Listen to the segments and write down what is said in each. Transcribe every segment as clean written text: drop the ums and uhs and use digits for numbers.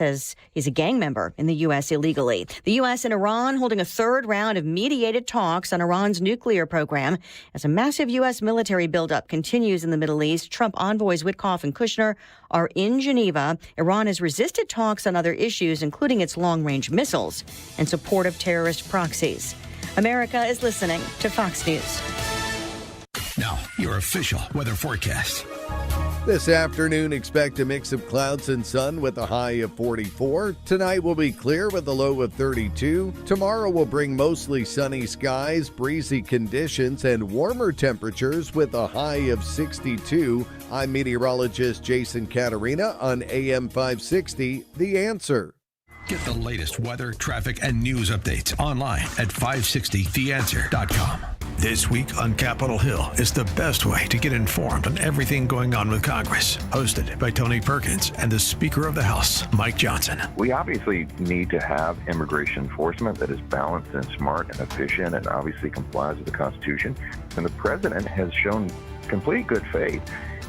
says he's a gang member in the U.S. illegally. The U.S. and Iran holding a third round of mediated talks on Iran's nuclear program as a massive U.S. military buildup continues in the Middle East. Trump envoys Witkoff and Kushner are in Geneva. Iran has resisted talks on other issues, including its long-range missiles and support of terrorist proxies. America is listening to Fox News. Now, your official weather forecast. This afternoon, expect a mix of clouds and sun with a high of 44. Tonight will be clear with a low of 32. Tomorrow will bring mostly sunny skies, breezy conditions, and warmer temperatures with a high of 62. I'm meteorologist Jason Caterina on AM 560, The Answer. Get the latest weather, traffic, and news updates online at 560theanswer.com. This week on Capitol Hill is the best way to get informed on everything going on with Congress. Hosted by Tony Perkins and the Speaker of the House, Mike Johnson. We obviously need to have immigration enforcement that is balanced and smart and efficient and obviously complies with the Constitution. And the president has shown complete good faith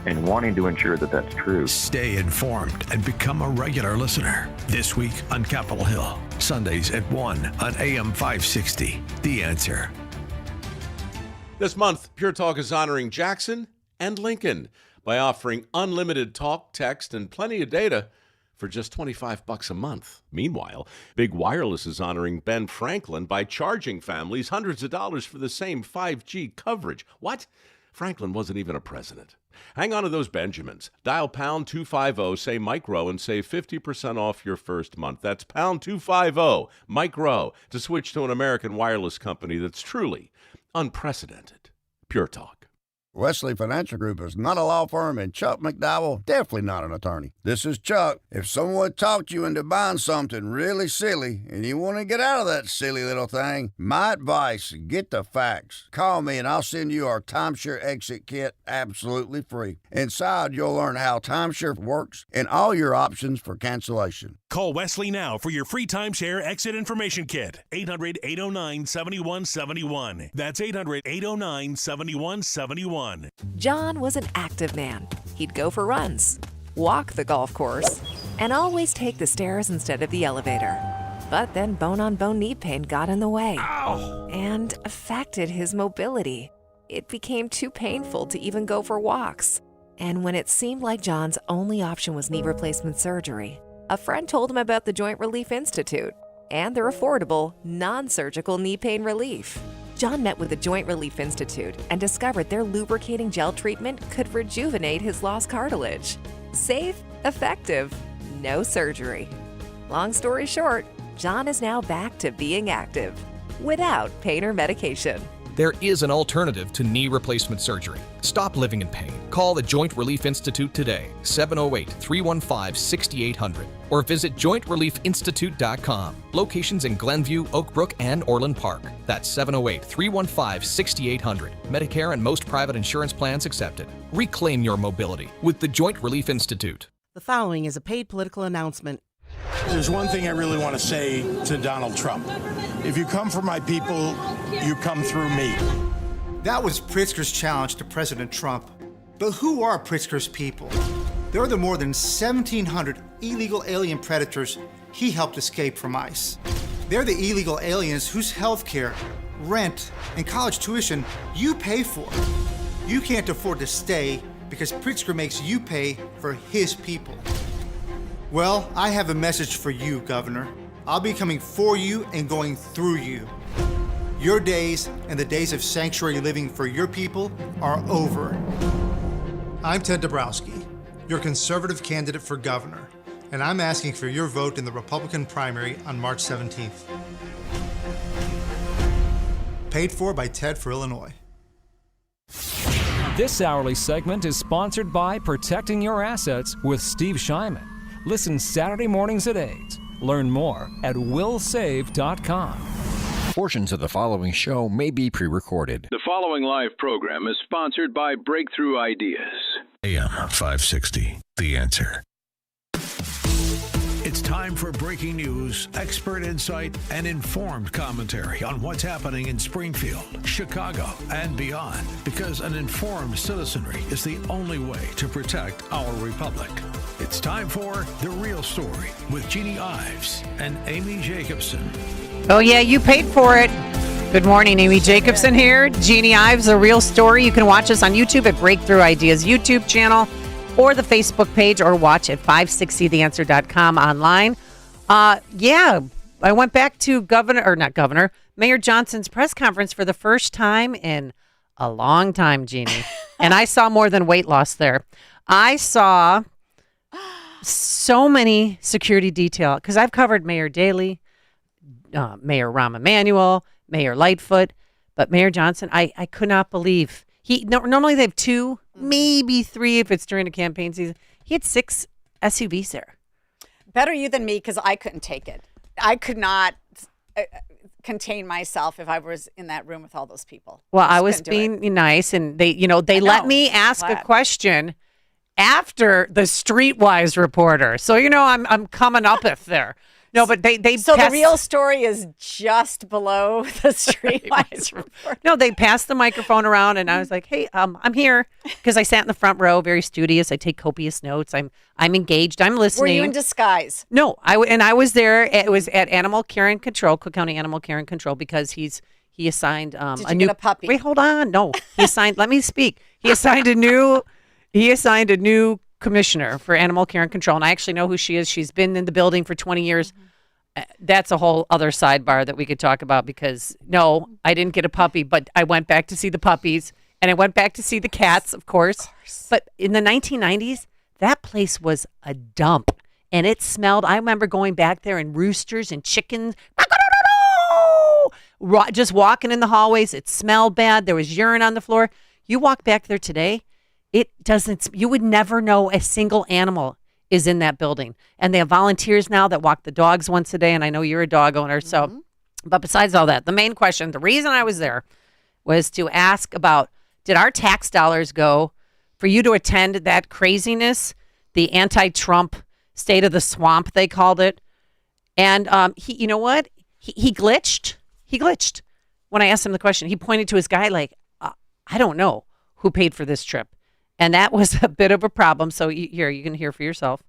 in wanting to ensure that that's true. Stay informed and become a regular listener. This week on Capitol Hill, Sundays at 1 on AM 560. The Answer. This month, Pure Talk is honoring Jackson and Lincoln by offering unlimited talk, text, and plenty of data for just $25 a month. Meanwhile, Big Wireless is honoring Ben Franklin by charging families hundreds of dollars for the same 5G coverage. What? Franklin wasn't even a president. Hang on to those Benjamins. Dial pound 250, say micro, and save 50% off your first month. That's pound 250, micro, to switch to an American wireless company that's truly unprecedented. Pure Talk. Wesley Financial Group is not a law firm, and Chuck McDowell definitely not an attorney. This is Chuck. If someone talked you into buying something really silly and you want to get out of that silly little thing, my advice, get the facts. Call me and I'll send you our timeshare exit kit absolutely free. Inside, you'll learn how timeshare works and all your options for cancellation. Call Wesley now for your free timeshare exit information kit. 800-809-7171. That's 800-809-7171. John was an active man. He'd go for runs, walk the golf course, and always take the stairs instead of the elevator. But then bone-on-bone knee pain got in the way. Ow! And affected his mobility. It became too painful to even go for walks. And when it seemed like John's only option was knee replacement surgery, a friend told him about the Joint Relief Institute and their affordable, non-surgical knee pain relief. John met with the Joint Relief Institute and discovered their lubricating gel treatment could rejuvenate his lost cartilage. Safe, effective, no surgery. Long story short, John is now back to being active without pain or medication. There is an alternative to knee replacement surgery. Stop living in pain. Call the Joint Relief Institute today, 708-315-6800, or visit jointreliefinstitute.com. Locations in Glenview, Oak Brook, and Orland Park. That's 708-315-6800. Medicare and most private insurance plans accepted. Reclaim your mobility with the Joint Relief Institute. The following is a paid political announcement. There's one thing I really want to say to Donald Trump. If you come for my people, you come through me. That was Pritzker's challenge to President Trump. But who are Pritzker's people? They're the more than 1,700 illegal alien predators he helped escape from ICE. They're the illegal aliens whose health care, rent, and college tuition you pay for. You can't afford to stay because Pritzker makes you pay for his people. Well, I have a message for you, Governor. I'll be coming for you and going through you. Your days and the days of sanctuary living for your people are over. I'm Ted Dabrowski, your conservative candidate for governor, and I'm asking for your vote in the Republican primary on March 17th. Paid for by Ted for Illinois. This hourly segment is sponsored by Protecting Your Assets with Steve Shyman. Listen Saturday mornings at 8. Learn more at willsave.com. Portions of the following show may be pre-recorded. The following live program is sponsored by Breakthrough Ideas. AM 560, The Answer. It's time for breaking news, expert insight, and informed commentary on what's happening in Springfield, Chicago, and beyond. Because an informed citizenry is the only way to protect our republic. It's time for The Real Story with Jeanne Ives and Amy Jacobson. Oh, yeah, you paid for it. Good morning, Amy Jacobson here. Jeanne Ives, The Real Story. You can watch us on YouTube at Breakthrough Ideas YouTube channel or the Facebook page, or watch at 560theanswer.com online. Yeah, I went back to Mayor Johnson's press conference for the first time in a long time, Jeannie. And I saw more than weight loss there. I saw so many security detail, because I've covered Mayor Daley, Mayor Rahm Emanuel, Mayor Lightfoot, but Mayor Johnson, I could not believe. Normally they have 2, maybe 3 if it's during a campaign season. He had 6 SUVs there. Better you than me, because I couldn't take it. I could not contain myself if I was in that room with all those people. Well, I was being nice, and they let me ask a question after the Streetwise reporter. So, I'm coming up with there. No, but they So the real story is just below the Streetwise reporter. No, they passed the microphone around, and I was like, "Hey, I'm here," because I sat in the front row, very studious. I take copious notes. I'm engaged. I'm listening. Were you in disguise? No, I was there. It was at Animal Care and Control, Cook County Animal Care and Control, because he assigned Did you get a puppy? Wait, hold on. No, he assigned. Let me speak. He assigned a new commissioner for Animal Care and Control, and I actually know who she is. She's been in the building for 20 years. That's a whole other sidebar that we could talk about, because no, I didn't get a puppy, but I went back to see the puppies, and I went back to see the cats, of course. But in the 1990s, that place was a dump, and it smelled. I remember going back there, and roosters and chickens, just walking in the hallways. It smelled bad. There was urine on the floor. You walk back there today, it doesn't. You would never know a single animal is in that building. And they have volunteers now that walk the dogs once a day. And I know you're a dog owner. So, but besides all that, the main question, the reason I was there was to ask about, did our tax dollars go for you to attend that craziness, the anti-Trump state of the swamp, they called it. And he, you know what? He glitched. He glitched. When I asked him the question, he pointed to his guy like, I don't know who paid for this trip. And that was a bit of a problem. So you can hear for yourself.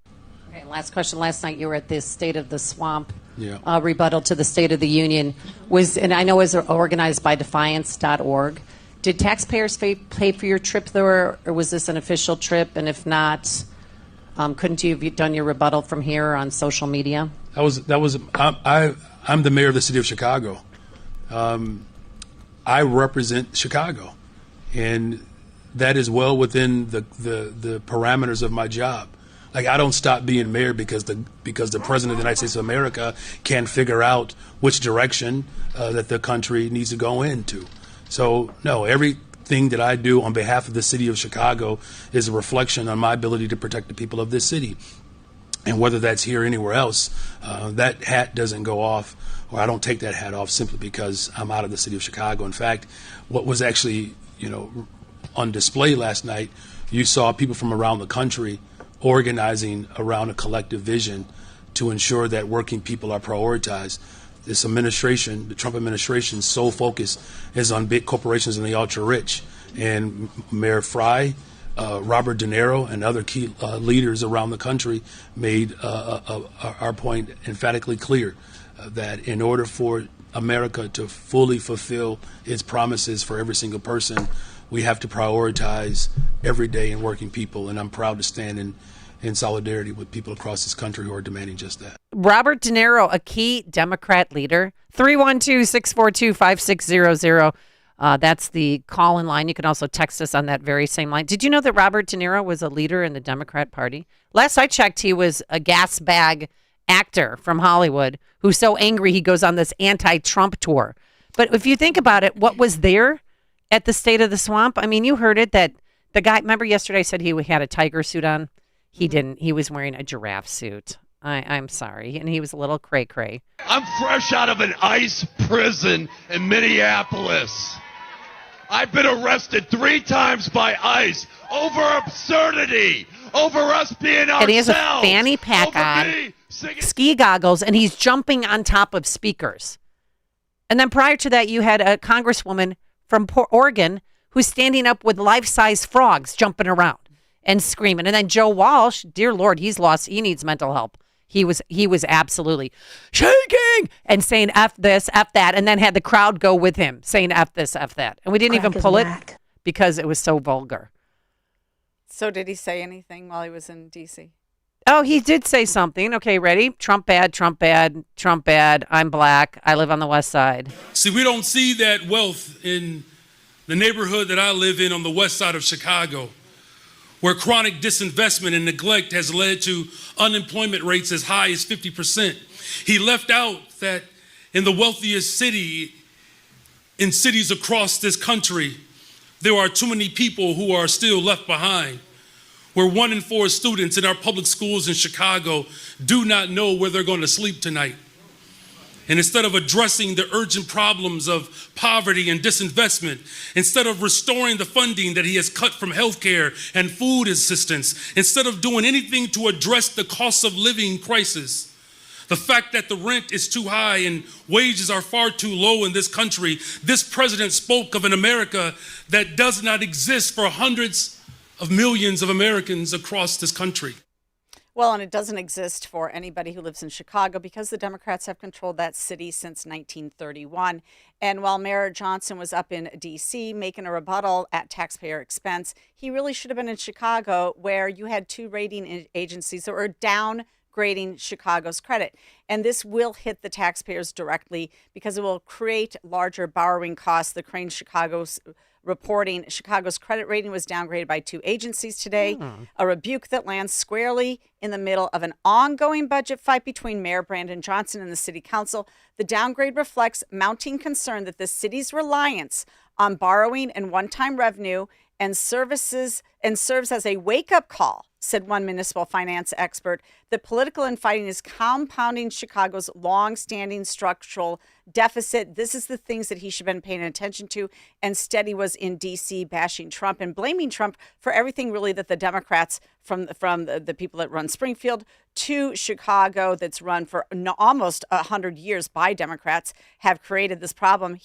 Okay, last question. Last night you were at this State of the Swamp rebuttal to the State of the Union. And I know it was organized by Defiance.org. Did taxpayers pay for your trip there, or was this an official trip? And if not, couldn't you have done your rebuttal from here on social media? I'm the mayor of the city of Chicago. I represent Chicago, and that is well within the parameters of my job. Like, I don't stop being mayor because the president of the United States of America can't figure out which direction that the country needs to go into. So no, everything that I do on behalf of the city of Chicago is a reflection on my ability to protect the people of this city. And whether that's here or anywhere else, that hat doesn't go off, or I don't take that hat off simply because I'm out of the city of Chicago. In fact, what was actually, on display last night, you saw people from around the country organizing around a collective vision to ensure that working people are prioritized. This administration, the Trump administration's sole focus is on big corporations and the ultra-rich. And Mayor Frey, Robert De Niro, and other key leaders around the country made our point emphatically clear, that in order for America to fully fulfill its promises for every single person, we have to prioritize everyday and working people, and I'm proud to stand in solidarity with people across this country who are demanding just that. Robert De Niro, a key Democrat leader. 312-642-5600. That's the call-in line. You can also text us on that very same line. Did you know that Robert De Niro was a leader in the Democrat Party? Last I checked, he was a gas bag actor from Hollywood who's so angry he goes on this anti-Trump tour. But if you think about it, what was there at the State of the Swamp? I mean, you heard it, that the guy, remember yesterday I said he had a tiger suit on? He didn't. He was wearing a giraffe suit. I'm sorry. And he was a little cray-cray. I'm fresh out of an ICE prison in Minneapolis. I've been arrested 3 times by ICE over absurdity, over us being ourselves. And he has a fanny pack on, ski goggles, and he's jumping on top of speakers. And then prior to that, you had a congresswoman from Oregon who's standing up with life-size frogs jumping around. and screaming. And then Joe Walsh, dear Lord, he needs mental help. He was absolutely shaking and saying F this, F that, and then had the crowd go with him saying F this, F that. And we didn't even pull it because it was so vulgar. So did he say anything while he was in D.C.? Oh, he did say something. Okay, ready? Trump bad, Trump bad, Trump bad. I'm black. I live on the west side. See, we don't see that wealth in the neighborhood that I live in on the west side of Chicago, where chronic disinvestment and neglect has led to unemployment rates as high as 50%. He left out that in the wealthiest city, in cities across this country, there are too many people who are still left behind, where 1 in 4 students in our public schools in Chicago do not know where they're going to sleep tonight. And instead of addressing the urgent problems of poverty and disinvestment, instead of restoring the funding that he has cut from healthcare and food assistance, instead of doing anything to address the cost of living crisis, the fact that the rent is too high and wages are far too low in this country, this president spoke of an America that does not exist for hundreds of millions of Americans across this country. Well, and it doesn't exist for anybody who lives in Chicago because the Democrats have controlled that city since 1931. And while Mayor Johnson was up in D.C. making a rebuttal at taxpayer expense, he really should have been in Chicago, where you had 2 rating agencies that were downgrading Chicago's credit. And this will hit the taxpayers directly because it will create larger borrowing costs. The Crane Chicago's reporting Chicago's credit rating was downgraded by 2 agencies today, a rebuke that lands squarely in the middle of an ongoing budget fight between Mayor Brandon Johnson and the city council. The downgrade reflects mounting concern that the city's reliance on borrowing and one-time revenue and serves as a wake-up call, said one municipal finance expert. The political infighting is compounding Chicago's long-standing structural deficit. This is the things that he should have been paying attention to. Instead, he was in D.C. bashing Trump and blaming Trump for everything really that the Democrats, from the people that run Springfield to Chicago, that's run for almost 100 years by Democrats, have created this problem.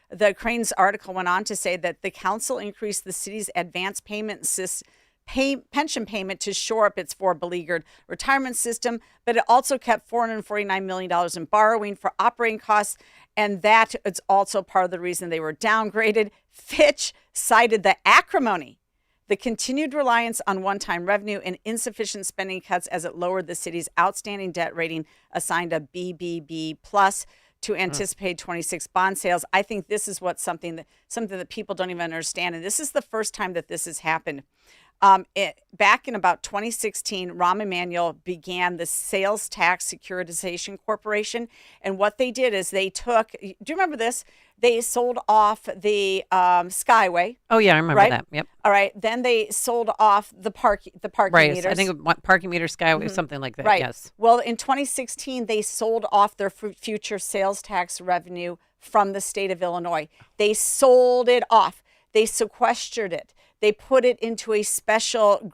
The Crane's article went on to say that the council increased the city's advance pension payment to shore up its beleaguered retirement system, but it also kept $449 million in borrowing for operating costs, and that is also part of the reason they were downgraded. Fitch cited the acrimony, the continued reliance on one-time revenue and insufficient spending cuts as it lowered the city's outstanding debt rating, assigned a BBB plus, to anticipate 26 bond sales. I think this is something that people don't even understand, and this is the first time that this has happened. Back in about 2016, Rahm Emanuel began the Sales Tax Securitization Corporation, and what they did is they took. Do you remember this? They sold off the Skyway. Oh yeah, I remember that. Yep. All right. Then they sold off the parking meters. I think parking meter Skyway was something like that. Right. Yes. Well, in 2016, they sold off their future sales tax revenue from the state of Illinois. They sold it off. They sequestered it. They put it into a special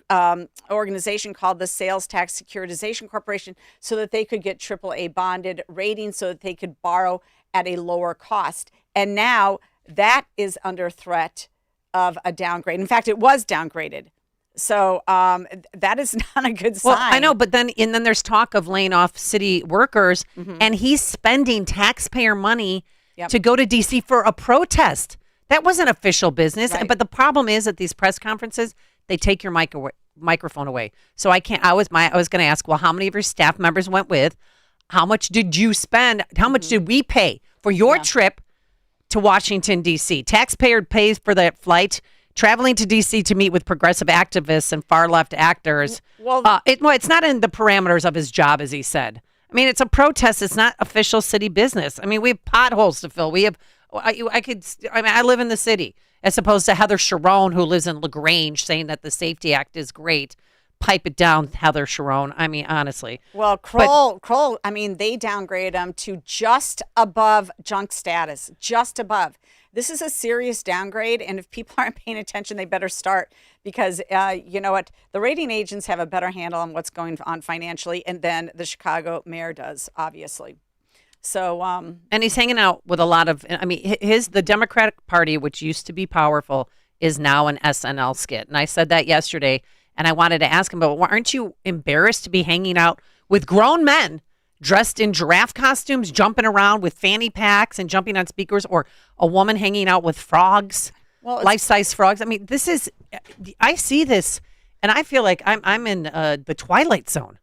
organization called the Sales Tax Securitization Corporation so that they could get AAA bonded ratings so that they could borrow at a lower cost. And now that is under threat of a downgrade. In fact, it was downgraded. So that is not a good sign. Well, I know, but then there's talk of laying off city workers, and he's spending taxpayer money to go to D.C. for a protest. That wasn't official business. Right. But the problem is at these press conferences, they take your microphone away. So I was going to ask, well, how many of your staff members went with? How much did you spend? How much did we pay for your trip to Washington, D.C.? Taxpayer pays for that flight, traveling to D.C. to meet with progressive activists and far-left actors. Well, it's not in the parameters of his job, as he said. I mean, it's a protest. It's not official city business. I mean, we have potholes to fill. We have... I live in the city, as opposed to Heather Sharon, who lives in LaGrange, saying that the Safety Act is great. Pipe it down, Heather Sharon. I mean, honestly. Well, Kroll, I mean, they downgraded him to just above junk status, just above. This is a serious downgrade, and if people aren't paying attention, they better start, because you know what? The rating agents have a better handle on what's going on financially, and then the Chicago mayor does, obviously. So, and he's hanging out with a lot of, the Democratic Party, which used to be powerful, is now an SNL skit. And I said that yesterday, and I wanted to ask him, but aren't you embarrassed to be hanging out with grown men dressed in giraffe costumes, jumping around with fanny packs and jumping on speakers, or a woman hanging out with frogs, life-size frogs? I mean, I see this, and I feel like I'm in the Twilight Zone.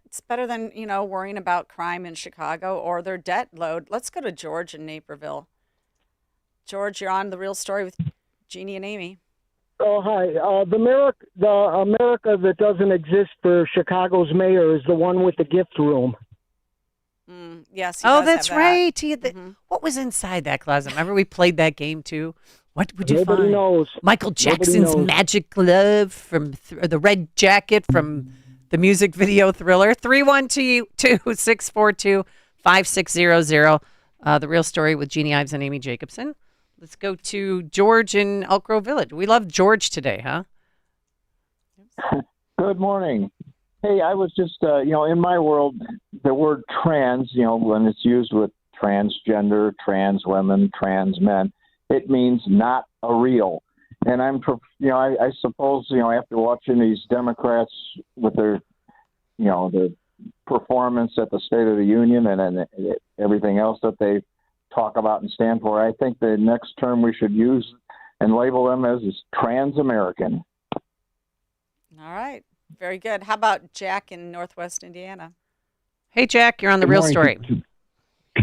It's better than, worrying about crime in Chicago or their debt load. Let's go to George in Naperville. George, you're on The Real Story with Jeanne and Amy. Oh, hi. The America that doesn't exist for Chicago's mayor is the one with the gift room. Yes. That's right. What was inside that closet? Remember we played that game too? What would you Nobody find? knows. Michael Jackson's magic glove from the red jacket from the music video Thriller. 312-642-5600. The Real Story with Jeanne Ives and Amy Jacobson. Let's go to George in Elk Grove Village. We love George today, huh? Good morning. Hey, I was just, in my world, the word trans, when it's used with transgender, trans women, trans men, it means not a real. And I suppose, after watching these Democrats with their, the performance at the State of the Union and everything else that they talk about and stand for, I think the next term we should use and label them as is trans-American. All right. Very good. How about Jack in Northwest Indiana? Hey, Jack, you're on The Real Story.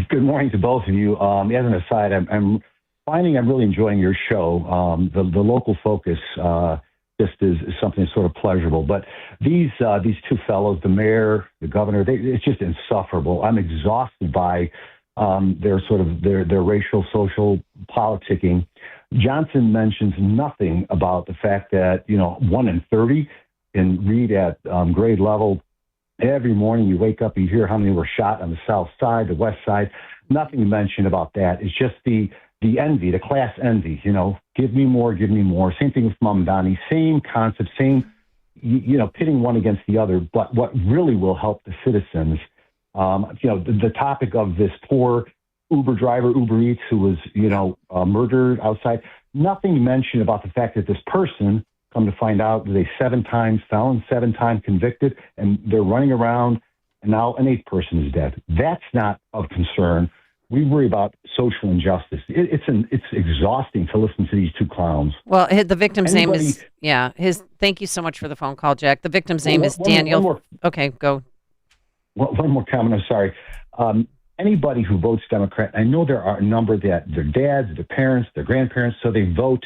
Good morning to both of you. As an aside, I'm finding I'm really enjoying your show. The local focus just is something sort of pleasurable. But these two fellows, the mayor, the governor, it's just insufferable. I'm exhausted by their racial, social politicking. Johnson mentions nothing about the fact that 1 in 30 can read at grade level. Every morning you wake up, you hear how many were shot on the south side, the west side. Nothing mentioned about that. It's just the envy, the class envy. Give me more, give me more. Same thing with Mamdani. Same concept, same pitting one against the other. But what really will help the citizens. The topic of this poor Uber driver, Uber Eats, who was, murdered outside. Nothing mentioned about the fact that this person, come to find out, was a 7-time felon, 7-time convicted, and they're running around, and now an 8th person is dead. That's not of concern. We worry about social injustice. It's exhausting to listen to these two clowns. Well, the victim's name is, thank you so much for the phone call, Jack. The victim's name is Daniel. Okay, go. One more comment, I'm sorry. Anybody who votes Democrat, I know there are a number that their dads, their parents, their grandparents, so they vote.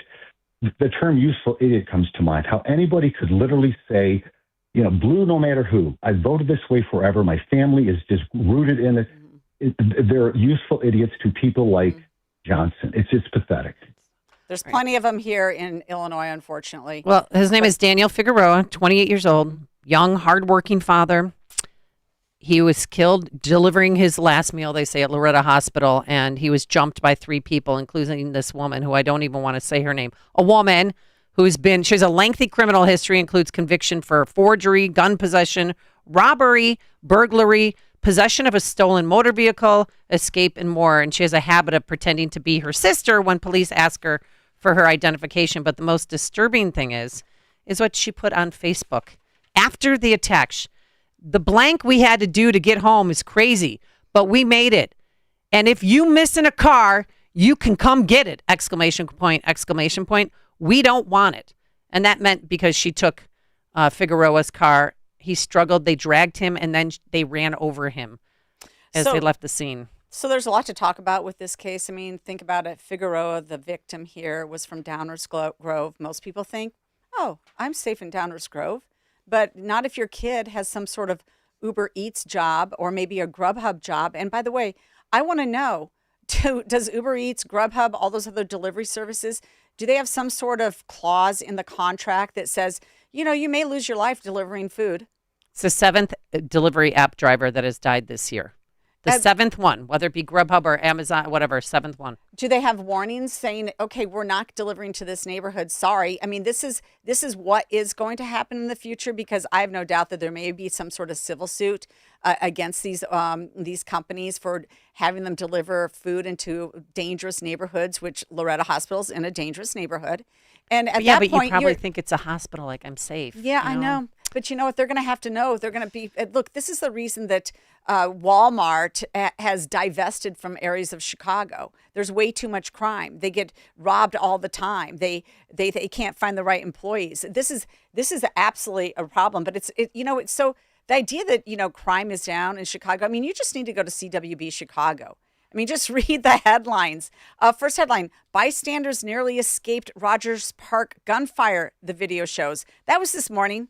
The term useful idiot comes to mind. How anybody could literally say, blue no matter who. I voted this way forever. My family is just rooted in it. They're useful idiots to people like Johnson. It's just pathetic. There's plenty of them here in Illinois, unfortunately. Well, his name is Daniel Figueroa, 28 years old, young, hardworking father. He was killed delivering his last meal, they say, at Loretta Hospital, and he was jumped by 3 people, including this woman who I don't even want to say her name. A woman she has a lengthy criminal history, includes conviction for forgery, gun possession, robbery, burglary, possession of a stolen motor vehicle, escape, and more. And she has a habit of pretending to be her sister when police ask her for her identification. But the most disturbing thing is what she put on Facebook. After the attack, the blank we had to do to get home is crazy, but we made it. And if you miss in a car, you can come get it! ! We don't want it. And that meant because she took Figueroa's car. He struggled. They dragged him, and then they ran over him as they left the scene. So there's a lot to talk about with this case. I mean, think about it. Figueroa, the victim here, was from Downers Grove. Most people think, oh, I'm safe in Downers Grove. But not if your kid has some sort of Uber Eats job or maybe a Grubhub job. And by the way, I want to know, does Uber Eats, Grubhub, all those other delivery services, do they have some sort of clause in the contract that says, you may lose your life delivering food? It's the 7th delivery app driver that has died this year. The 7th one, whether it be Grubhub or Amazon, whatever, 7th one. Do they have warnings saying, okay, we're not delivering to this neighborhood? Sorry. I mean, this is what is going to happen in the future, because I have no doubt that there may be some sort of civil suit against these companies for having them deliver food into dangerous neighborhoods, which Loretta Hospital's in a dangerous neighborhood. And at yeah, that but point, you probably think it's a hospital, like I'm safe. Yeah, I know. But you know what? They're going to have to know. They're going to be, look, this is the reason that Walmart has divested from areas of Chicago. There's way too much crime. They get robbed all the time. They can't find the right employees. This is absolutely a problem. But it's so the idea that, crime is down in Chicago. I mean, you just need to go to CWB Chicago. I mean, just read the headlines. First headline, bystanders nearly escaped Rogers Park gunfire, the video shows. That was this morning.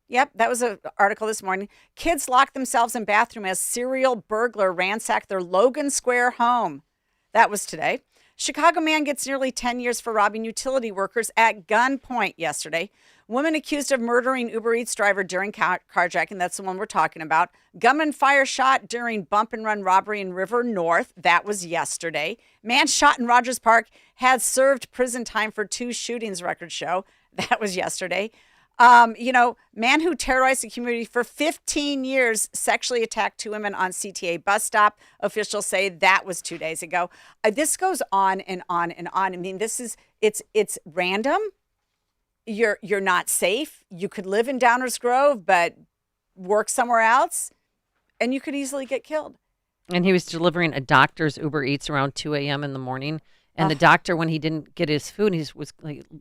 Yep, that was an article this morning. Kids locked themselves in bathroom as serial burglar ransacked their Logan Square home. That was today. Chicago man gets nearly 10 years for robbing utility workers at gunpoint yesterday. Woman accused of murdering Uber Eats driver during carjacking. That's the one we're talking about. Gunman fire shot during bump and run robbery in River North. That was yesterday. Man shot in Rogers Park had served prison time for 2 shootings, records show. That was yesterday. Man who terrorized the community for 15 years sexually attacked 2 women on CTA bus stop. Officials say that was 2 days ago. This goes on and on and on. I mean, it's random. You're not safe. You could live in Downers Grove, but work somewhere else, and you could easily get killed. And he was delivering a doctor's Uber Eats around 2 a.m. in the morning. And the doctor, when he didn't get his food, he was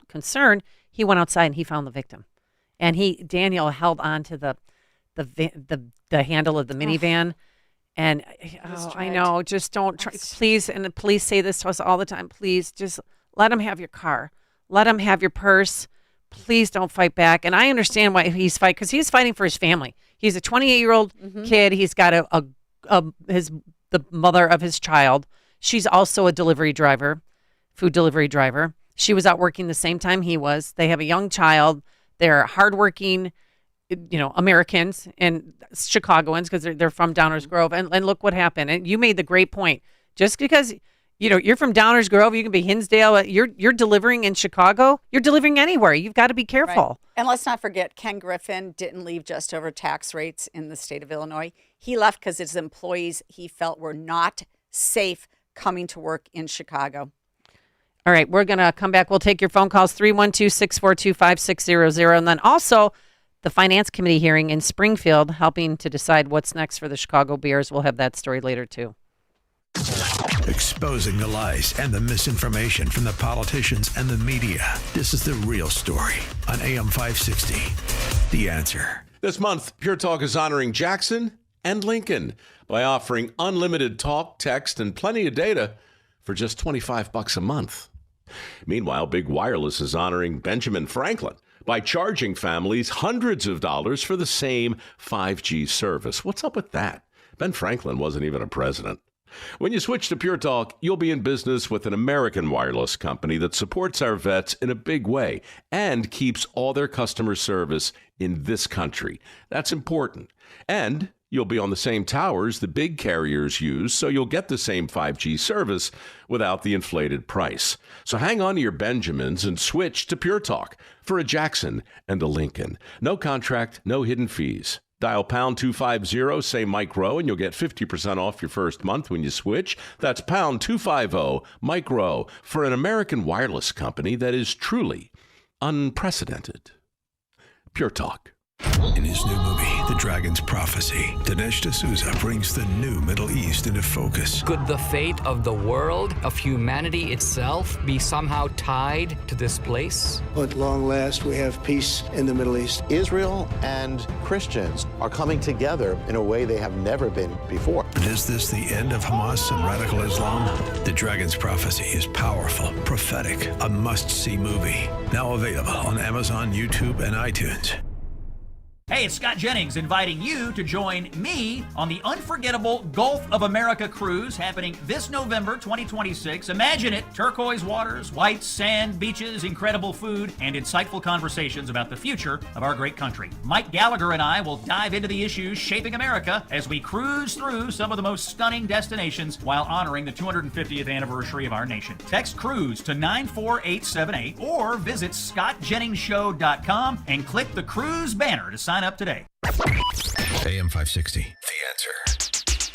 concerned. He went outside and he found the victim. And Daniel held on to the handle of the minivan. And I know, just don't try. Please, and the police say this to us all the time. Please, just let him have your car. Let him have your purse. Please don't fight back. And I understand why he's fighting, because he's fighting for his family. He's a 28-year-old kid. He's got the mother of his child. She's also a delivery driver, food delivery driver. She was out working the same time he was. They have a young child. They're hardworking, Americans and Chicagoans, because they're from Downers Grove. And look what happened. And you made the great point. Just because you're from Downers Grove, you can be Hinsdale. You're delivering in Chicago. You're delivering anywhere. You've got to be careful. Right. And let's not forget, Ken Griffin didn't leave just over tax rates in the state of Illinois. He left because his employees, he felt, were not safe coming to work in Chicago. All right, we're going to come back. We'll take your phone calls, 312-642-5600. And then also the Finance Committee hearing in Springfield, helping to decide what's next for the Chicago Bears. We'll have that story later, too. Exposing the lies and the misinformation from the politicians and the media. This is The Real Story on AM 560. The Answer. This month, Pure Talk is honoring Jackson and Lincoln by offering unlimited talk, text, and plenty of data for just $25 a month. Meanwhile, Big Wireless is honoring Benjamin Franklin by charging families hundreds of dollars for the same 5G service. What's up with that? Ben Franklin wasn't even a president. When you switch to Pure Talk, you'll be in business with an American wireless company that supports our vets in a big way and keeps all their customer service in this country. That's important. And you'll be on the same towers the big carriers use, so you'll get the same 5G service without the inflated price. So hang on to your Benjamins and switch to Pure Talk for a Jackson and a Lincoln. No contract, no hidden fees. Dial pound 250, say Mike Rowe, and you'll get 50% off your first month when you switch. That's pound 250, Mike Rowe, for an American wireless company that is truly unprecedented. Pure Talk. In his new movie, The Dragon's Prophecy, Dinesh D'Souza brings the new Middle East into focus. Could the fate of the world, of humanity itself, be somehow tied to this place? At long last, we have peace in the Middle East. Israel and Christians are coming together in a way they have never been before. But is this the end of Hamas and radical Islam? The Dragon's Prophecy is powerful, prophetic, a must-see movie. Now available on Amazon, YouTube, and iTunes. Hey, it's Scott Jennings inviting you to join me on the unforgettable Gulf of America cruise happening this November 2026. Imagine it, turquoise waters, white sand, beaches, incredible food, and insightful conversations about the future of our great country. Mike Gallagher and I will dive into the issues shaping America as we cruise through some of the most stunning destinations while honoring the 250th anniversary of our nation. Text CRUISE to 94878 or visit scottjenningsshow.com and click the cruise banner to sign up today. AM 560, The Answer.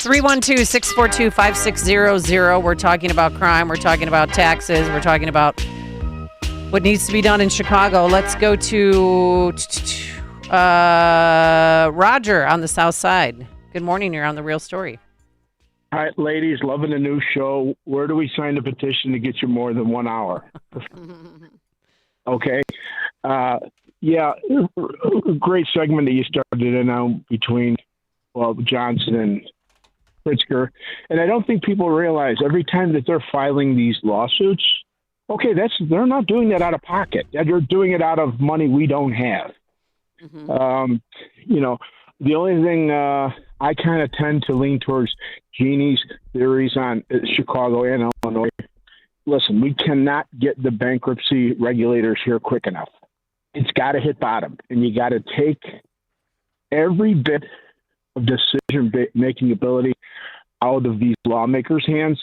312-642-5600. We're talking about crime. We're talking about taxes. We're talking about What needs to be done in Chicago? Let's go to Roger on the South Side. Good morning. You're on The Real Story. Hi, ladies. Loving the new show. Where do we sign the petition to get you more than 1 hour? Okay. Yeah, great segment that you started in on between Johnson and Pritzker. And I don't think people realize every time that they're filing these lawsuits, okay, they're not doing that out of pocket. They're doing it out of money we don't have. The only thing I kind of tend to lean towards Jeannie's theories on Chicago and Illinois. Listen, we cannot get the bankruptcy regulators here quick enough. It's got to hit bottom, and you got to take every bit of decision-making ability out of these lawmakers' hands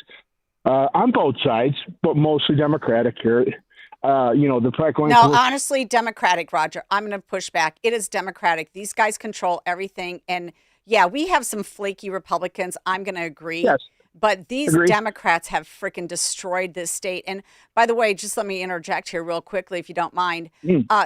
on both sides, but mostly Democratic here. The fact going. No, honestly, Democratic, Roger. I'm going to push back. It is Democratic. These guys control everything, and yeah, we have some flaky Republicans. I'm going to agree. Yes. But these Democrats have freaking destroyed this state. And by the way, just let me interject here real quickly, if you don't mind.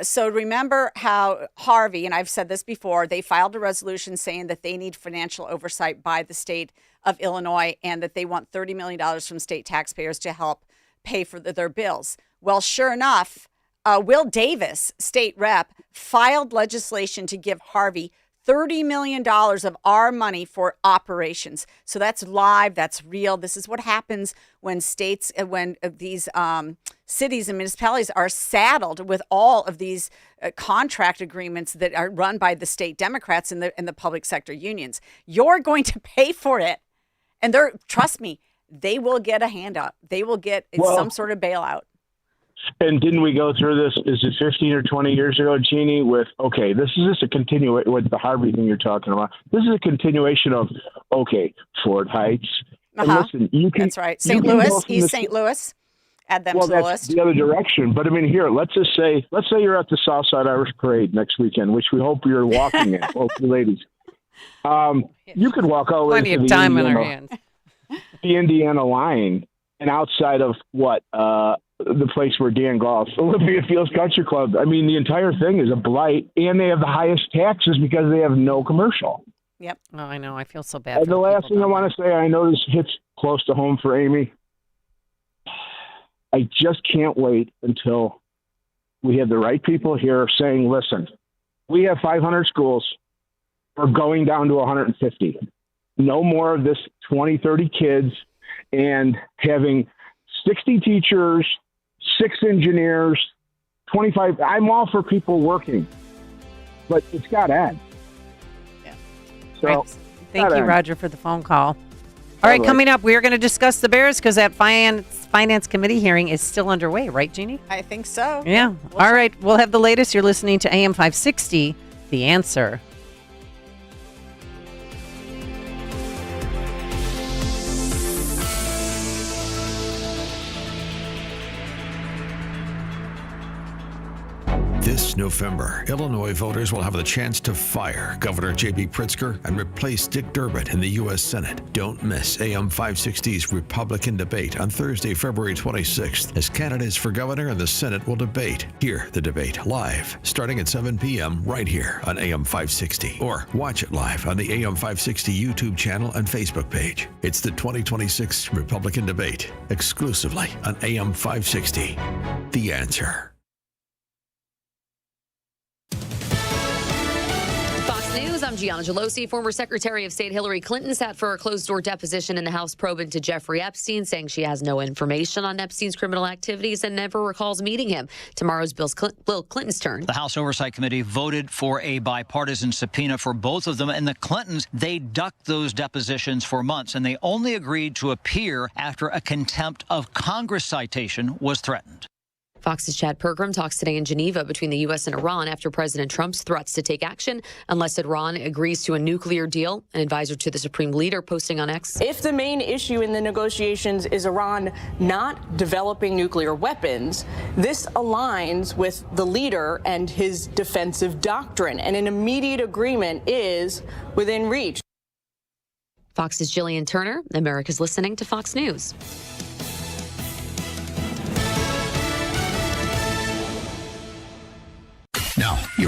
So remember how Harvey, and I've said this before, they filed a resolution saying that they need financial oversight by the state of Illinois and that they want $30 million from state taxpayers to help pay for their bills. Well, sure enough, Will Davis, state rep, filed legislation to give Harvey $30 million of our money for operations. So that's live, that's real. This is what happens when states, when these cities and municipalities are saddled with all of these contract agreements that are run by the state Democrats and the public sector unions. You're going to pay for it. And trust me, they will get a handout. They will get some sort of bailout. And didn't we go through this? Is it 15 or 20 years ago, Jeannie? This is just a continuation with the Harvey thing you're talking about. This is a continuation of Ford Heights. And listen, that's right. St. Louis, East St. Louis. Add them to the list. The other direction. But I mean, here, let's say you're at the Southside Irish Parade next weekend, which we hope you're walking in, both the ladies. You could walk all the way to the Indiana line, and outside of the place where Dan golfs, Olympia Fields Country Club. I mean, the entire thing is a blight, and they have the highest taxes because they have no commercial. Yep. Oh, I know. I feel so bad. And the last thing I want to say, I know this hits close to home for Amy. I just can't wait until we have the right people here saying, listen, we have 500 schools. We're going down to 150. No more of this 20, 30 kids and having 60 teachers, 6 engineers, 25. I'm all for people working, but it's got to end. Yeah. So, thank you, Roger, for the phone call. All right, coming up, we are going to discuss the Bears because that finance committee hearing is still underway, right, Jeannie? I think so. Yeah. All right, we'll have the latest. You're listening to AM 560, The Answer. This November, Illinois voters will have the chance to fire Governor J.B. Pritzker and replace Dick Durbin in the U.S. Senate. Don't miss AM 560's Republican debate on Thursday, February 26th, as candidates for governor and the Senate will debate. Hear the debate live, starting at 7 p.m. right here on AM 560. Or watch it live on the AM 560 YouTube channel and Facebook page. It's the 2026 Republican debate, exclusively on AM 560. The Answer. News. I'm Gianna Gelosi. Former Secretary of State Hillary Clinton sat for a closed-door deposition in the House probe into Jeffrey Epstein, saying she has no information on Epstein's criminal activities and never recalls meeting him. Tomorrow's Bill Clinton's turn. The House Oversight Committee voted for a bipartisan subpoena for both of them, and the Clintons, they ducked those depositions for months, and they only agreed to appear after a contempt of Congress citation was threatened. Fox's Chad Pergram talks today in Geneva between the U.S. and Iran after President Trump's threats to take action unless Iran agrees to a nuclear deal. An advisor to the Supreme Leader posting on X. If the main issue in the negotiations is Iran not developing nuclear weapons, this aligns with the leader and his defensive doctrine, and an immediate agreement is within reach. Fox's Jillian Turner. America's listening to Fox News.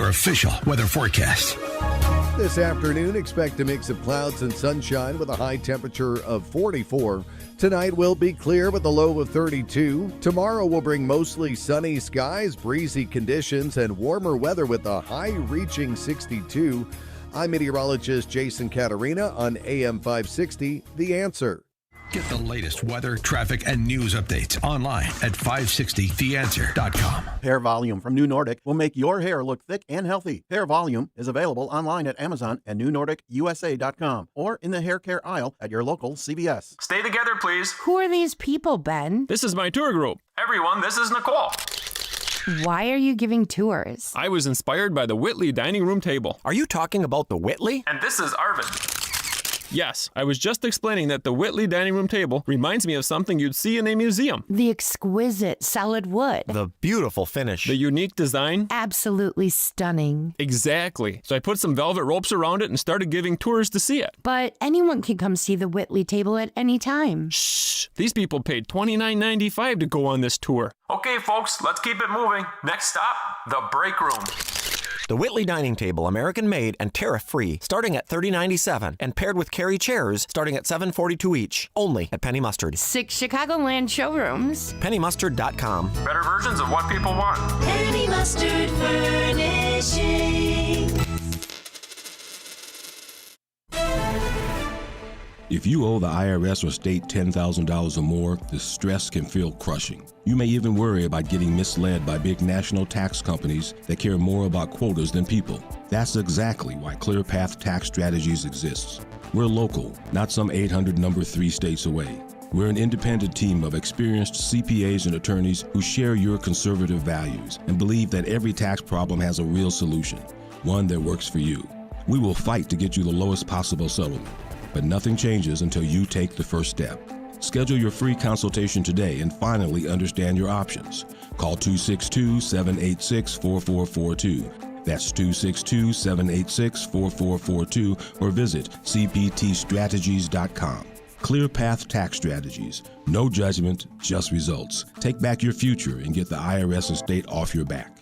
official weather forecast. This afternoon, expect a mix of clouds and sunshine with a high temperature of 44. Tonight will be clear with a low of 32. Tomorrow will bring mostly sunny skies, breezy conditions, and warmer weather with a high reaching 62. I'm meteorologist Jason Caterina on AM 560, The Answer. Get the latest weather, traffic, and news updates online at 560theanswer.com. Hair Volume from New Nordic will make your hair look thick and healthy. Hair Volume is available online at Amazon and newnordicusa.com or in the hair care aisle at your local CVS. Stay together, please. Who are these people, Ben? This is my tour group. Everyone, this is Nicole. Why are you giving tours? I was inspired by the Whitley dining room table. Are you talking about the Whitley? And this is Arvid. Yes, I was just explaining that the Whitley dining room table reminds me of something you'd see in a museum. The exquisite solid wood. The beautiful finish. The unique design. Absolutely stunning. Exactly. So I put some velvet ropes around it and started giving tours to see it. But anyone can come see the Whitley table at any time. Shh! These people paid $29.95 to go on this tour. Okay, folks, let's keep it moving. Next stop, the break room. The Whitley Dining Table, American-made and tariff-free, starting at $30.97, and paired with carry chairs, starting at $7.42 each, only at Penny Mustard. 6 Chicagoland showrooms. PennyMustard.com. Better versions of what people want. Penny Mustard Furnishing. If you owe the IRS or state $10,000 or more, the stress can feel crushing. You may even worry about getting misled by big national tax companies that care more about quotas than people. That's exactly why ClearPath Tax Strategies exists. We're local, not some 800 number 3 states away. We're an independent team of experienced CPAs and attorneys who share your conservative values and believe that every tax problem has a real solution, one that works for you. We will fight to get you the lowest possible settlement. But nothing changes until you take the first step. Schedule your free consultation today and finally understand your options. Call 262-786-4442. That's 262-786-4442 or visit cptstrategies.com. ClearPath Tax Strategies. No judgment, just results. Take back your future and get the IRS and state off your back.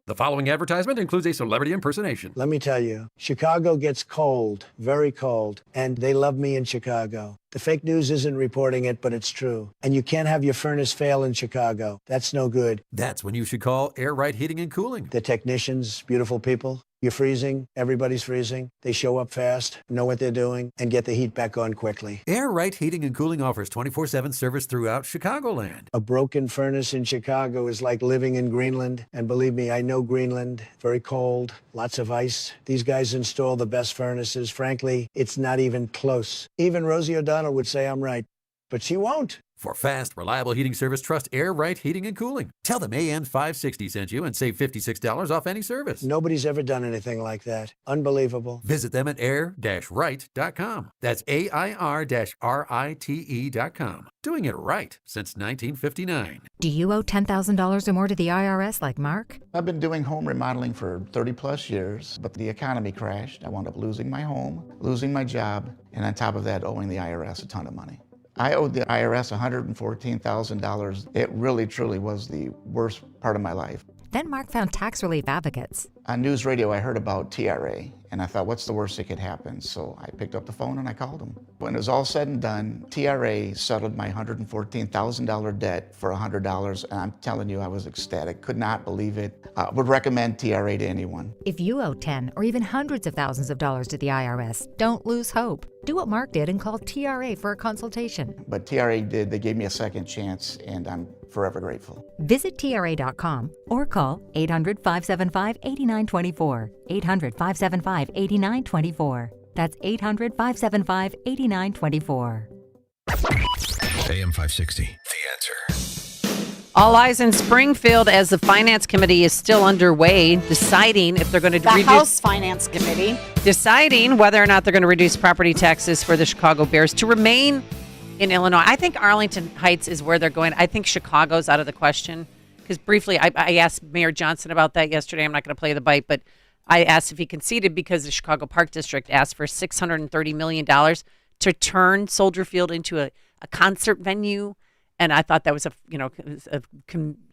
The following advertisement includes a celebrity impersonation. Let me tell you, Chicago gets cold, very cold, and they love me in Chicago. The fake news isn't reporting it, but it's true. And you can't have your furnace fail in Chicago. That's no good. That's when you should call Air Right Heating and Cooling. The technicians, beautiful people. You're freezing, everybody's freezing. They show up fast, know what they're doing, and get the heat back on quickly. Air Right Heating and Cooling offers 24/7 service throughout Chicagoland. A broken furnace in Chicago is like living in Greenland. And believe me, I know Greenland. Very cold, lots of ice. These guys install the best furnaces. Frankly, it's not even close. Even Rosie O'Donnell would say I'm right, but she won't. For fast, reliable heating service, trust Air Right Heating and Cooling. Tell them AM 560 sent you and save $56 off any service. Nobody's ever done anything like that. Unbelievable. Visit them at air-right.com. That's AIR-RITE.com. Doing it right since 1959. Do you owe $10,000 or more to the IRS like Mark? I've been doing home remodeling for 30 plus years, but the economy crashed. I wound up losing my home, losing my job, and on top of that, owing the IRS a ton of money. I owed the IRS $114,000. It really, truly was the worst part of my life. Then Mark found tax relief advocates. On news radio, I heard about TRA, and I thought, what's the worst that could happen? So I picked up the phone and I called them. When it was all said and done, TRA settled my $114,000 debt for $100, and I'm telling you, I was ecstatic. Could not believe it. Would recommend TRA to anyone. If you owe 10 or even hundreds of thousands of dollars to the IRS, don't lose hope. Do what Mark did and call TRA for a consultation. But TRA did. They gave me a second chance, and I'm forever grateful. Visit TRA.com or call 800-575-8924. 800-575-8924. That's 800-575-8924. AM 560, The Answer. All eyes in Springfield as the Finance Committee is still underway, deciding if they're going to The House Finance Committee. Deciding whether or not they're going to reduce property taxes for the Chicago Bears to remain in Illinois. I think Arlington Heights is where they're going. I think Chicago's out of the question. Because briefly, I asked Mayor Johnson about that yesterday. I'm not going to play the bite, but I asked if he conceded because the Chicago Park District asked for $630 million to turn Soldier Field into a concert venue And I thought that was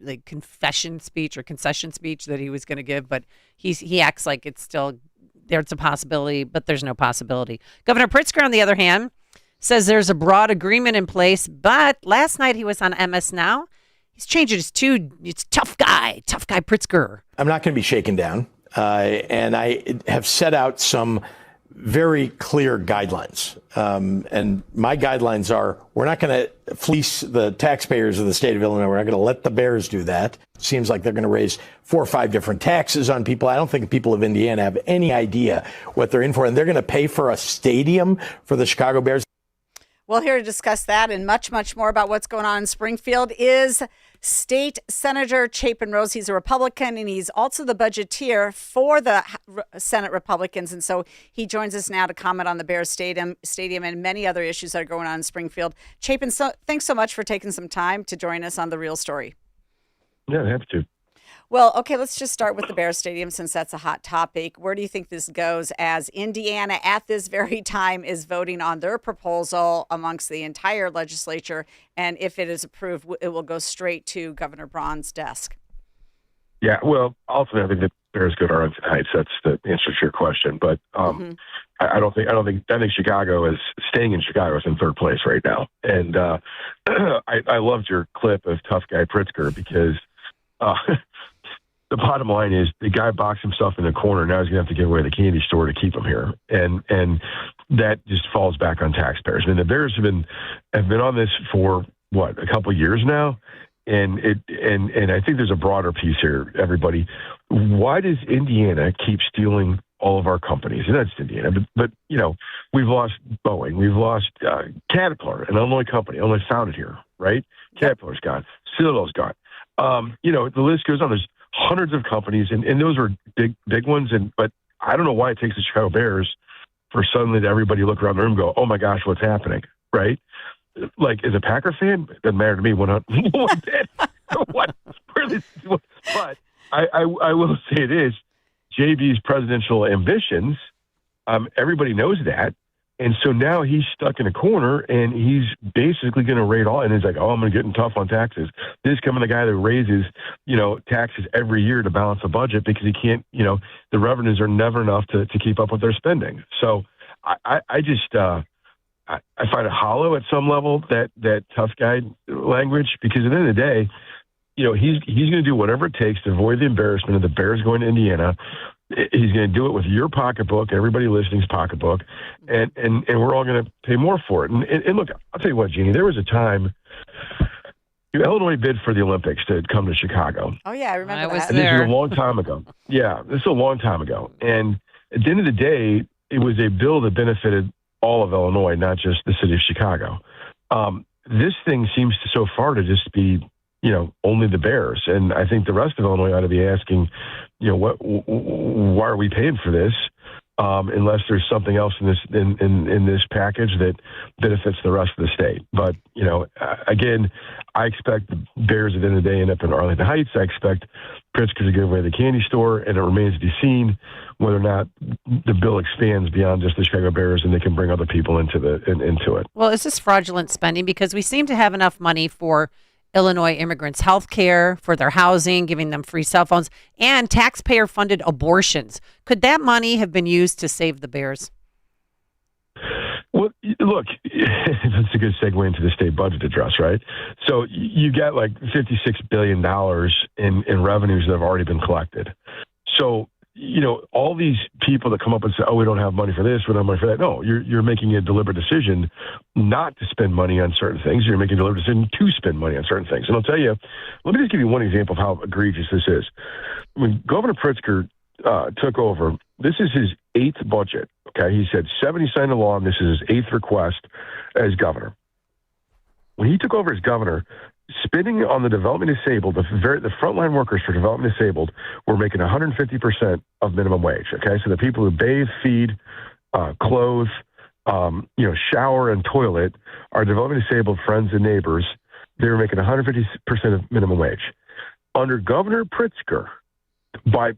like confession speech or concession speech that he was going to give, but he acts like it's still there's a possibility, but there's no possibility. Governor Pritzker, on the other hand, says there's a broad agreement in place, but last night he was on MS Now. He's changing his tune. It's tough guy Pritzker. I'm not going to be shaken down, and I have set out some very clear guidelines. And my guidelines are, we're not going to fleece the taxpayers of the state of Illinois. We're not going to let the bears do that. Seems like they're going to raise 4 or 5 different taxes on people. I don't think the people of Indiana have any idea what they're in for. And they're going to pay for a stadium for the Chicago Bears. Well, here to discuss that and much, much more about what's going on in Springfield is State Senator Chapin Rose. He's a Republican, and he's also the budgeteer for the Senate Republicans. And so he joins us now to comment on the Bears Stadium and many other issues that are going on in Springfield. Chapin, thanks so much for taking some time to join us on The Real Story. Yeah, I have to. Well, okay, let's just start with the Bears Stadium since that's a hot topic. Where do you think this goes as Indiana at this very time is voting on their proposal amongst the entire legislature? And if it is approved, it will go straight to Governor Braun's desk. Yeah, well, ultimately, I think the Bears go to Arlington Heights. That's the answer to your question. But I think Chicago is staying in Chicago is in third place right now. And I loved your clip of tough guy Pritzker because the bottom line is the guy boxed himself in the corner. Now he's going to have to give away the candy store to keep him here. And that just falls back on taxpayers. I mean, the Bears have been on this for a couple of years now. And I think there's a broader piece here, everybody. Why does Indiana keep stealing all of our companies? And that's Indiana, but we've lost Boeing, we've lost Caterpillar, an Illinois company, Illinois founded here, right? Caterpillar's gone, Citadel's gone. The list goes on. There's hundreds of companies, and those are big ones. But I don't know why it takes the Chicago Bears for suddenly everybody look around the room and go, "Oh my gosh, what's happening?" Right? Like, as a Packer fan, it doesn't matter to me. But I will say this: JB's presidential ambitions. Everybody knows that. And so now he's stuck in a corner, and he's basically going to rate all. And he's like, "Oh, I'm going to get tough on taxes." This is coming the guy that raises, taxes every year to balance the budget because he can't. The revenues are never enough to keep up with their spending. So I find it hollow at some level that tough guy language, because at the end of the day, he's going to do whatever it takes to avoid the embarrassment of the Bears going to Indiana. He's going to do it with your pocketbook, everybody listening's pocketbook, and we're all going to pay more for it. And look, I'll tell you what, Jeannie, there was a time Illinois bid for the Olympics to come to Chicago. Oh, yeah, I remember that. This is a long time ago. Yeah, this is a long time ago. And at the end of the day, it was a bill that benefited all of Illinois, not just the city of Chicago. This thing seems so far to just be only the Bears. And I think the rest of Illinois ought to be asking, why are we paying for this? Unless there's something else in this package that benefits the rest of the state. But, again, I expect the Bears at the end of the day end up in Arlington Heights. I expect Pritzker to give away the candy store, and it remains to be seen whether or not the bill expands beyond just the Chicago Bears and they can bring other people into it. Well, is this fraudulent spending? Because we seem to have enough money for Illinois immigrants' health care, for their housing, giving them free cell phones, and taxpayer-funded abortions. Could that money have been used to save the Bears? Well, look, that's a good segue into the state budget address, right? So you got like $56 billion in revenues that have already been collected. So, all these people that come up and say, "Oh, we don't have money for this, we don't have money for that." No, you're making a deliberate decision not to spend money on certain things. You're making a deliberate decision to spend money on certain things. And I'll tell you, let me just give you one example of how egregious this is. When Governor Pritzker took over, this is his 8th budget. Okay, he said 70 signed a law, and this is his 8th request as governor. When he took over as governor, spending on the development disabled, the frontline workers for development disabled were making 150% of minimum wage. Okay, so the people who bathe, feed, clothe, shower and toilet our development disabled friends and neighbors. They were making 150% of minimum wage. Under Governor Pritzker, by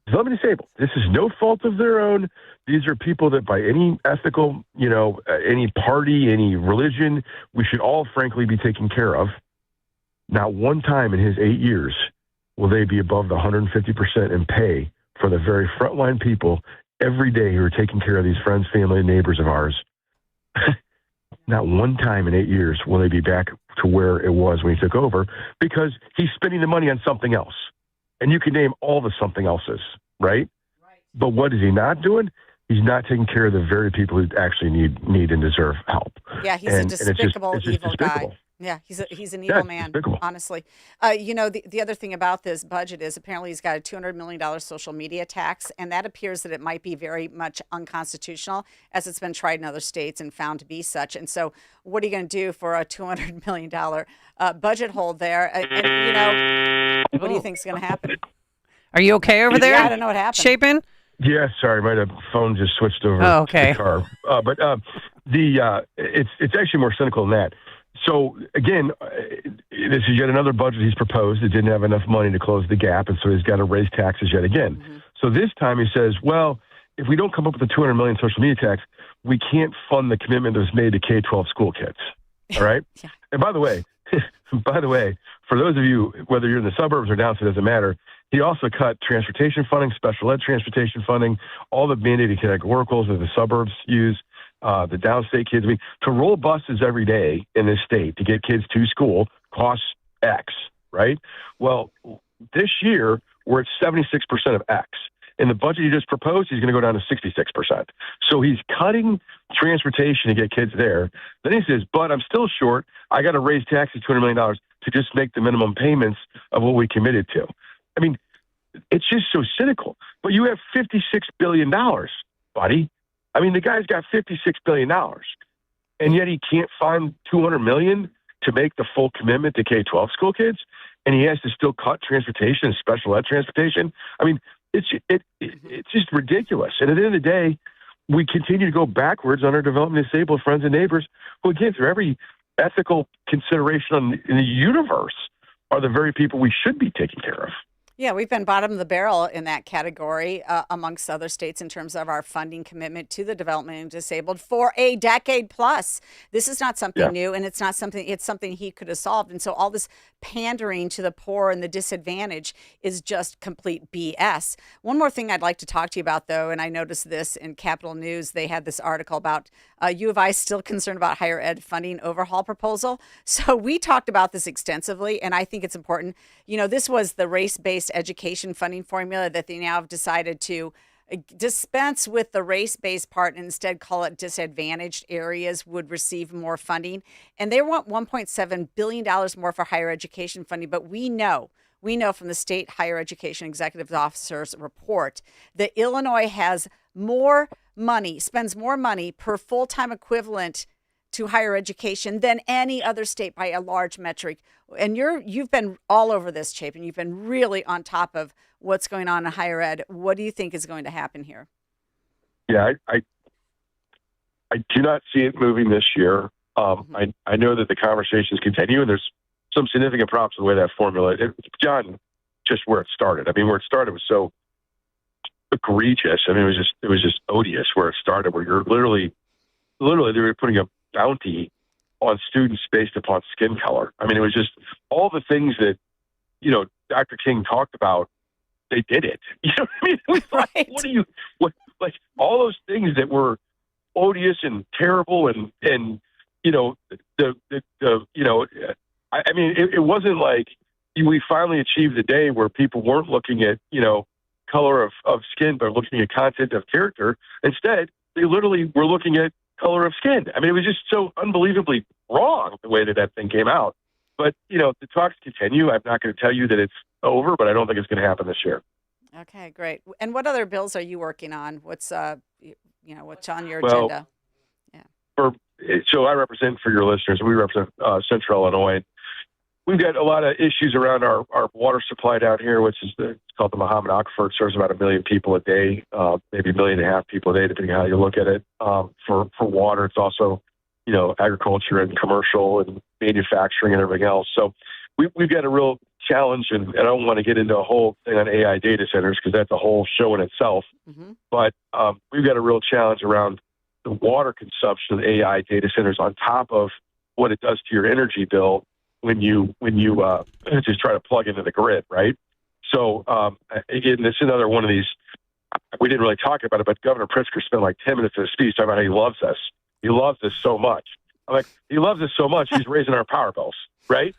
developmentally disabled. This is no fault of their own. These are people that by any ethical, any party, any religion, we should all frankly be taking care of. Not one time in his 8 years will they be above the 150% in pay for the very frontline people every day who are taking care of these friends, family, and neighbors of ours. Not one time in 8 years will they be back to where it was when he took over, because he's spending the money on something else. And you can name all the something else's, right? But what is he not doing? He's not taking care of the very people who actually need and deserve help. Yeah, he's a despicable, evil guy. Yeah, he's an evil man, honestly. The other thing about this budget is apparently he's got a $200 million social media tax, and that appears that it might be very much unconstitutional, as it's been tried in other states and found to be such. And so what are you going to do for a $200 million budget hold there? What do you think is going to happen? Are you okay over there? Yeah, I don't know what happened. Chapin? Yeah, sorry, my phone just switched over to the car. But it's actually more cynical than that. So again, this is yet another budget he's proposed. It didn't have enough money to close the gap, and so he's got to raise taxes yet again. Mm-hmm. So this time he says, well, if we don't come up with the $200 million social media tax, we can't fund the commitment that was made to K-12 school kids. All right? Yeah. And by the way, for those of you, whether you're in the suburbs or downstate, it doesn't matter, he also cut transportation funding, special ed transportation funding, all the mandated categoricals that the suburbs use. The downstate kids. I mean, to roll buses every day in this state to get kids to school costs X, right? Well, this year we're at 76% of X. In the budget he just proposed, he's going to go down to 66%. So he's cutting transportation to get kids there. Then he says, but I'm still short. I got to raise taxes $200 million to just make the minimum payments of what we committed to. I mean, it's just so cynical. But you have $56 billion, buddy. I mean, the guy's got $56 billion, and yet he can't find $200 million to make the full commitment to K-12 school kids, and he has to still cut transportation and special ed transportation. I mean, it's just ridiculous. And at the end of the day, we continue to go backwards on our developmentally disabled friends and neighbors who, again, through every ethical consideration in the universe, are the very people we should be taking care of. Yeah, we've been bottom of the barrel in that category amongst other states in terms of our funding commitment to the developmentally disabled for a decade plus. This is not something new, and it's something he could have solved. And so all this pandering to the poor and the disadvantaged is just complete BS. One more thing I'd like to talk to you about, though, and I noticed this in Capital News. They had this article about U of I still concerned about higher ed funding overhaul proposal. So we talked about this extensively, and I think it's important. This was the race-based education funding formula that they now have decided to dispense with the race-based part and instead call it disadvantaged areas would receive more funding. And they want $1.7 billion more for higher education funding. But we know from the state higher education executive officer's report that Illinois has spends more money per full-time equivalent to higher education than any other state by a large metric. And you've been all over this, Chapin. You've been really on top of what's going on in higher ed. What do you think is going to happen here? Yeah, I do not see it moving this year. I know that the conversations continue, and there's some significant props to the way that formula. John, just where it started. I mean, where it started was so egregious. I mean, it was just odious where it started. Where you're literally they were putting a bounty on students based upon skin color. I mean, it was just all the things that, Dr. King talked about, they did it. You know what I mean? It was like, all those things that were odious and terrible and I mean, it wasn't like we finally achieved the day where people weren't looking at, color of skin, but looking at content of character. Instead, they literally were looking at color of skin. I mean, it was just so unbelievably wrong the way that thing came out. But, the talks continue. I'm not going to tell you that it's over, but I don't think it's going to happen this year. Okay, great. And what other bills are you working on? What's, what's on your agenda? Yeah. So I represent, for your listeners, we represent Central Illinois. We've got a lot of issues around our water supply down here, which is it's called the Muhammad Aquifer. It serves about 1 million people a day, maybe 1.5 million people a day, depending on how you look at it. For water, it's also, agriculture and commercial and manufacturing and everything else. So we've got a real challenge, and I don't want to get into a whole thing on AI data centers because that's a whole show in itself. But we've got a real challenge around the water consumption of AI data centers on top of what it does to your energy bill when you just try to plug into the grid, right? So again, this is another one of these. We didn't really talk about it, but Governor Pritzker spent like 10 minutes of his speech talking about how he loves us. He loves us so much. I'm like, he loves us so much, he's raising our power bills, right?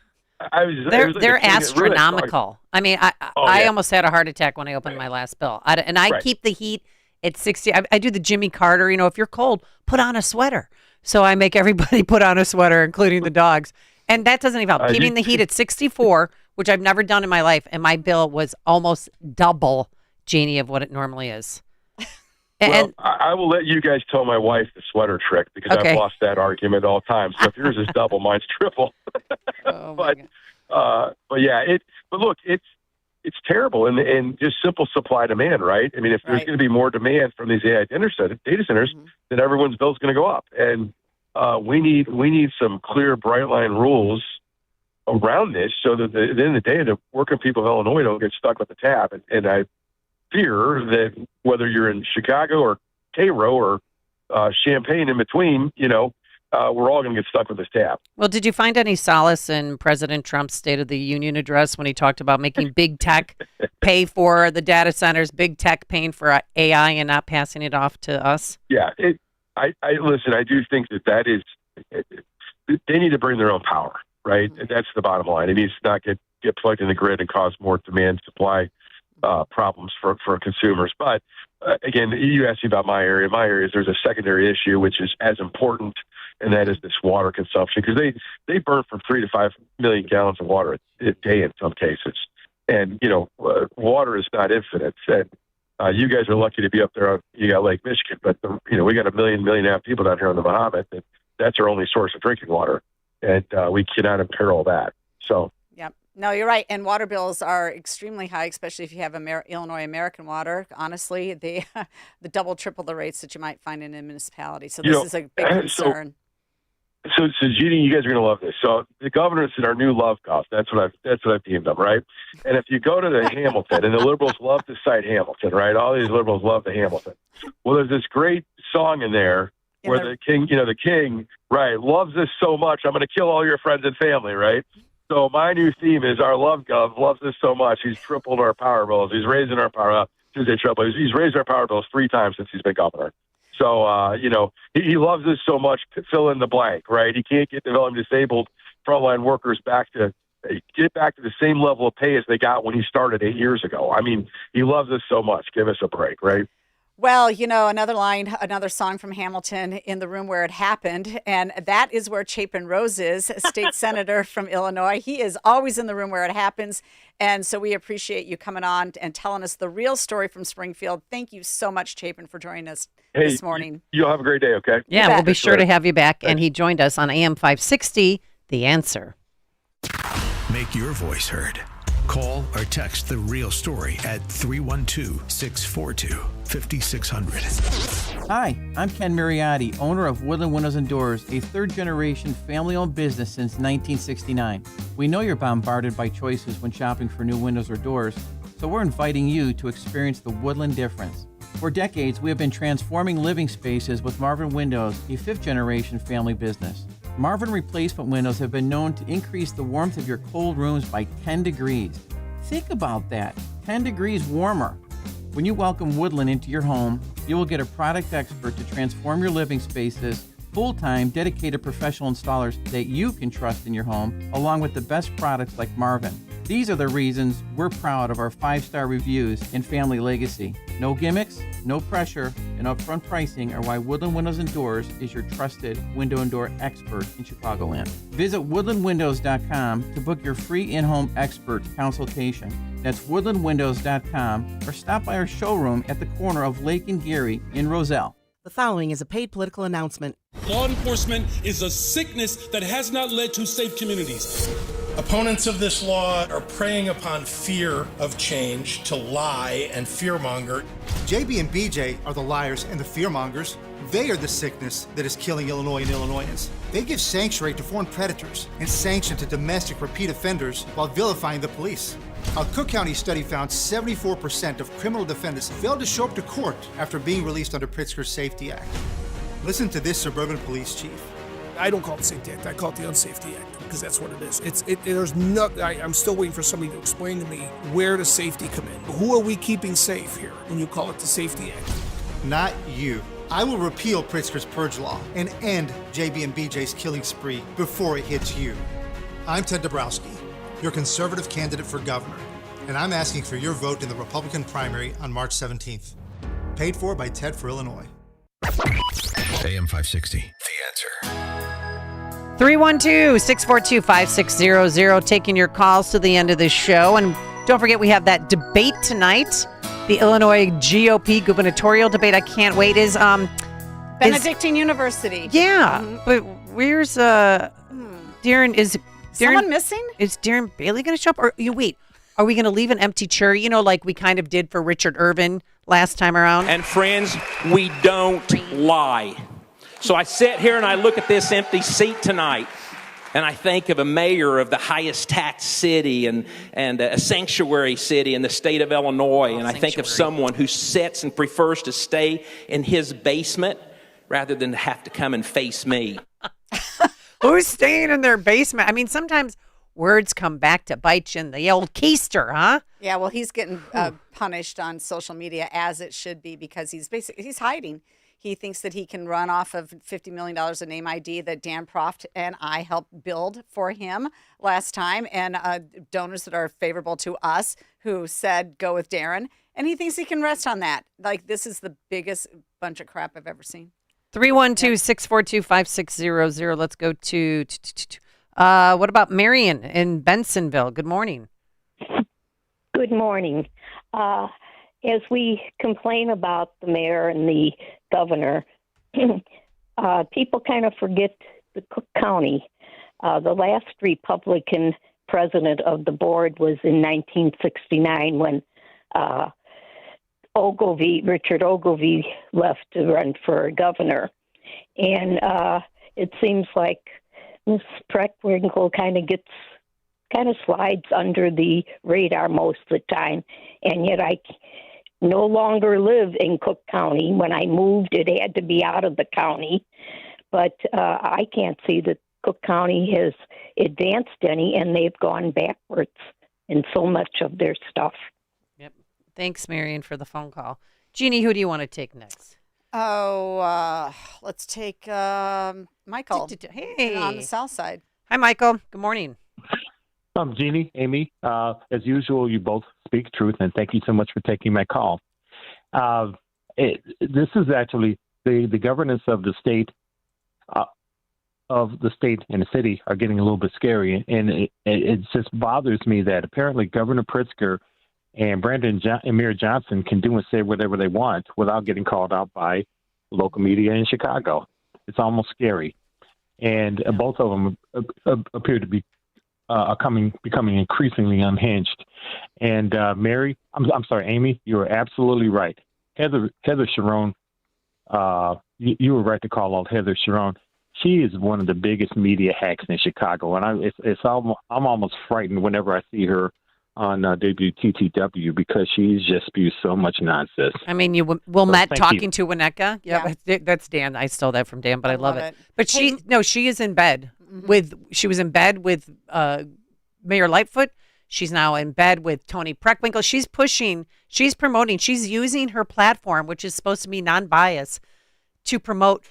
They're astronomical. I mean, I almost had a heart attack when I opened my last bill. I keep the heat at 60. I do the Jimmy Carter, if you're cold, put on a sweater. So I make everybody put on a sweater, including the dogs. And that doesn't even help. Keeping the heat at 64, which I've never done in my life, and my bill was almost double, Jeannie, of what it normally is. Well, I will let you guys tell my wife the sweater trick because I've lost that argument all the time. So if yours is double, mine's triple. But yeah, but look, it's terrible and just simple supply demand, right? I mean, if there's going to be more demand from these AI data centers, then everyone's bill's going to go up. And we need some clear, bright line rules around this so that at the end of the day, the working people of Illinois don't get stuck with the tap. And I fear that whether you're in Chicago or Cairo or Champaign in between, we're all going to get stuck with this tap. Well, did you find any solace in President Trump's State of the Union address when he talked about making big tech pay for the data centers, big tech paying for AI and not passing it off to us? Yeah, I listen. I do think that is. They need to bring their own power, right? And that's the bottom line. It needs to not get plugged in the grid and cause more demand supply problems for consumers. But again, you asked me about my area. In my area, there's a secondary issue which is as important, and that is this water consumption, because they burn from 3 to 5 million gallons of water a day in some cases, and water is not infinite. And you guys are lucky to be up there. You got Lake Michigan, but we got 1.5 million people down here on the Mahomet, and that's our only source of drinking water, and we cannot imperil that. So. Yep. No, you're right. And water bills are extremely high, especially if you have Illinois American water. Honestly, they the double, triple the rates that you might find in a municipality. So this is a big concern. So Jeannie, you guys are going to love this. So the governors in our new love cost. That's what I've deemed them, right? And if you go to the Hamilton, and the liberals love to cite Hamilton, right? All these liberals love the Hamilton. Well, there's this great song in there where the king, right, loves us so much, I'm going to kill all your friends and family, right? So my new theme is our love gov loves us so much, he's tripled our power bills. He's raising our power up. He's raised our power bills 3 times since he's been governor. So, he loves us so much, fill in the blank, right? He can't get development disabled frontline workers back to the same level of pay as they got when he started 8 years ago. I mean, he loves us so much. Give us a break, right? Well, another song from Hamilton, In the Room Where It Happened, and that is where Chapin Rose is, state senator from Illinois. He is always in the room where it happens, and so we appreciate you coming on and telling us the real story from Springfield. Thank you so much, Chapin, for joining us this morning. You'll have a great day, okay? Yeah, we'll be sure to have you back, and he joined us on AM 560, The Answer. Make your voice heard. Call or text the real story at 312-642-5600. Hi, I'm Ken Mariotti, owner of Woodland Windows and Doors, a third-generation family-owned business since 1969. We know you're bombarded by choices when shopping for new windows or doors, so we're inviting you to experience the Woodland difference. For decades, we have been transforming living spaces with Marvin Windows, a fifth-generation family business. Marvin replacement windows have been known to increase the warmth of your cold rooms by 10 degrees. Think about that, 10 degrees warmer. When you welcome Woodland into your home, you will get a product expert to transform your living spaces, full-time, dedicated professional installers that you can trust in your home, along with the best products like Marvin. These are the reasons we're proud of our 5-star reviews and family legacy. No gimmicks, no pressure, and upfront pricing are why Woodland Windows and Doors is your trusted window and door expert in Chicagoland. Visit woodlandwindows.com to book your free in-home expert consultation. That's woodlandwindows.com, or stop by our showroom at the corner of Lake and Geary in Roselle. The following is a paid political announcement. Law enforcement is a sickness that has not led to safe communities. Opponents of this law are preying upon fear of change to lie and fearmonger. JB and BJ are the liars and the fearmongers. They are the sickness that is killing Illinois and Illinoisans. They give sanctuary to foreign predators and sanction to domestic repeat offenders while vilifying the police. A Cook County study found 74% of criminal defendants failed to show up to court after being released under Pritzker's Safety Act. Listen to this suburban police chief. I don't call it the Safety Act. I call it the Unsafety Act because that's what it is. There's no. I'm still waiting for somebody to explain to me where does safety come in. Who are we keeping safe here when you call it the Safety Act? Not you. I will repeal Pritzker's purge law and end JB and BJ's killing spree before it hits you. I'm Ted Dabrowski, your conservative candidate for governor, and I'm asking for your vote in the Republican primary on March 17th. Paid for by Ted for Illinois. AM 560, The Answer. 312-642-5600, taking your calls to the end of the show. And don't forget, we have that debate tonight. The Illinois GOP gubernatorial debate. I can't wait. Is Benedictine University. Yeah, but where's Darren? Is someone missing? Is Darren Bailey going to show up? Or wait, are we going to leave an empty chair? You know, like we kind of did for Richard Irvin last time around. And friends, we don't lie. So I sit here and I look at this empty seat tonight, and I think of a mayor of the highest tax city and a sanctuary city in the state of Illinois. And I think of someone who sits and prefers to stay in his basement rather than to have to come and face me. Who's staying in their basement? I mean, sometimes words come back to bite you in the old keister, huh? Yeah, well, he's getting punished on social media, as it should be, because he's hiding. He thinks that he can run off of $50 million in name ID that Dan Proft and I helped build for him last time, and donors that are favorable to us who said go with Darren. And he thinks he can rest on that. Like, this is the biggest bunch of crap I've ever seen. 312-642-5600. Let's go to what about Marion in Bensonville? Good morning. Good morning. As we complain about the mayor and the governor, people kind of forget the Cook County. The last Republican president of the board was in 1969 when Richard Ogilvie left to run for governor. And it seems like Ms. Preckwinkle kind of slides under the radar most of the time. And yet I no longer live in Cook County. When I moved, it had to be out of the county. But I can't see that Cook County has advanced any, and they've gone backwards in so much of their stuff. Yep. Thanks, Marion, for the phone call. Jeannie, who do you want to take next? Let's take Michael. Hey. On the south side. Hi, Michael. Good morning. Jeannie, Amy, as usual, you both speak truth, and thank you so much for taking my call. This is actually the governance of the state and the city are getting a little bit scary, and it just bothers me that apparently Governor Pritzker and Mayor Johnson can do and say whatever they want without getting called out by local media in Chicago. It's almost scary, and both of them appear to be becoming increasingly unhinged. And I'm sorry, Amy, you were absolutely right. Heather Sharon, you were right to call out Heather Sharon. She is one of the biggest media hacks in Chicago, and I'm almost frightened whenever I see her on WTTW because she just spews so much nonsense. I mean, Wilmette talking to Winnetka. Yeah, that's Dan. I stole that from Dan, but I love it. But she is in bed she was in bed with Mayor Lightfoot. She's now in bed with Tony Preckwinkle. She's promoting, she's using her platform, which is supposed to be non-biased, to promote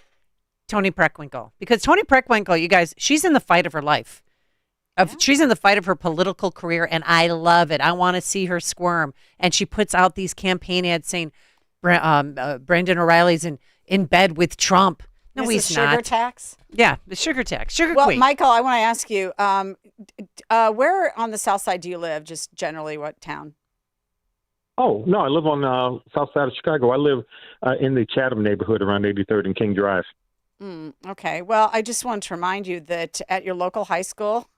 Tony Preckwinkle. Because Tony Preckwinkle, you guys, she's in the fight of her life. She's in the fight of her political career, and I love it. I want to see her squirm. And she puts out these campaign ads saying Brendan O'Reilly's in bed with Trump. No, he's not. Sugar tax? Yeah, the sugar tax. Sugar Well, queen. Michael, I want to ask you, where on the south side do you live? Just generally, what town? Oh, no, I live on the south side of Chicago. I live in the Chatham neighborhood around 83rd and King Drive. Okay. Well, I just want to remind you that at your local high school,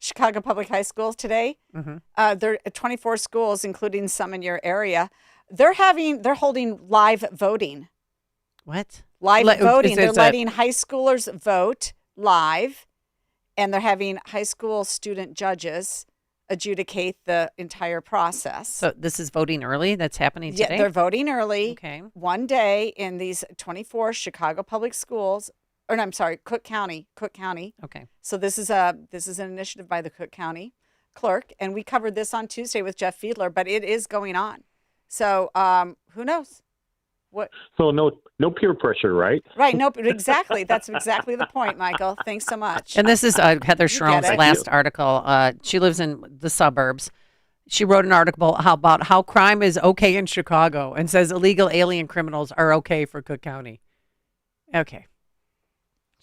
Chicago Public High Schools today, there are 24 schools, including some in your area. They're holding live voting. What? Live voting. They're It's letting high schoolers vote live, and they're having high school student judges adjudicate the entire process. So this is voting early? That's happening today? Yeah, they're voting early. Okay. One day in these 24 Chicago public schools, or no, I'm sorry, Cook County. Okay. So this is an initiative by the Cook County clerk, and we covered this on Tuesday with Jeff Fiedler, but it is going on. So who knows? What? So no peer pressure, right? Right. Nope. Exactly. That's exactly the point, Michael. Thanks so much. And this is Heather You Schroen's get it. last article. She lives in the suburbs. She wrote an article about how crime is okay in Chicago and says illegal alien criminals are okay for Cook County. Okay.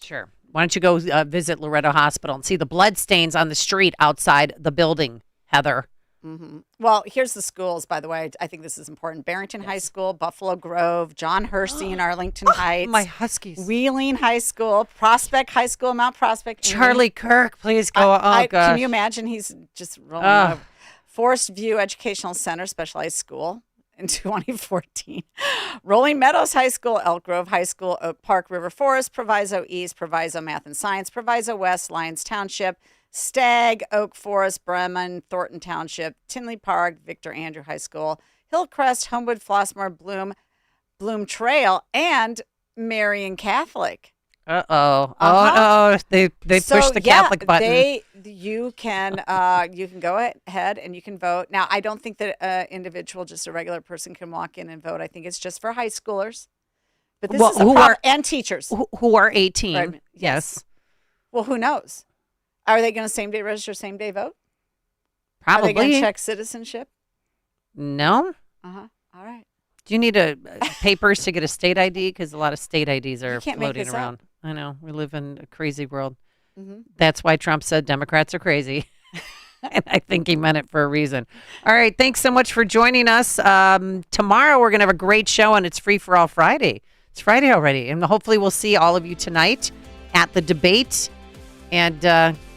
Sure. Why don't you go visit Loretto Hospital and see the blood stains on the street outside the building, Heather? Mm-hmm. Well, here's the schools, by the way. I think this is important. Barrington High School, Buffalo Grove, John Hersey in Arlington Heights. My Huskies. Wheeling High School, Prospect High School, Mount Prospect. Charlie Kirk, please go. Gosh. Gosh. Can you imagine? He's just rolling over. Forest View Educational Center, Specialized School in 2014. Rolling Meadows High School, Elk Grove High School, Oak Park, River Forest, Proviso East, Proviso Math and Science, Proviso West, Lyons Township, Stagg, Oak Forest, Bremen, Thornton Township, Tinley Park, Victor Andrew High School, Hillcrest, Homewood, Flossmoor, Bloom Trail, and Marian Catholic. Oh no! They pushed the Catholic button. You can go ahead and you can vote. Now, I don't think that an individual, just a regular person, can walk in and vote. I think it's just for high schoolers. But this is a problem, and teachers who are 18. Right. Yes. Well, who knows? Are they going to same day register, same day vote? Probably. Are they going to check citizenship? No. All right. Do you need papers to get a state ID? Because a lot of state IDs are can't make floating this around. up. I know. We live in a crazy world. Mm-hmm. That's why Trump said Democrats are crazy. And I think he meant it for a reason. All right. Thanks so much for joining us. Tomorrow we're going to have a great show, and it's Free for All Friday. It's Friday already. And hopefully we'll see all of you tonight at the debate. And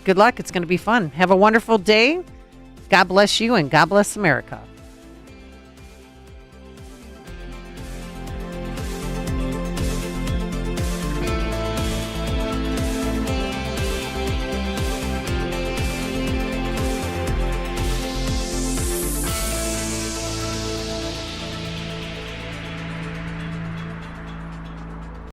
good luck. It's going to be fun. Have a wonderful day. God bless you, and God bless America.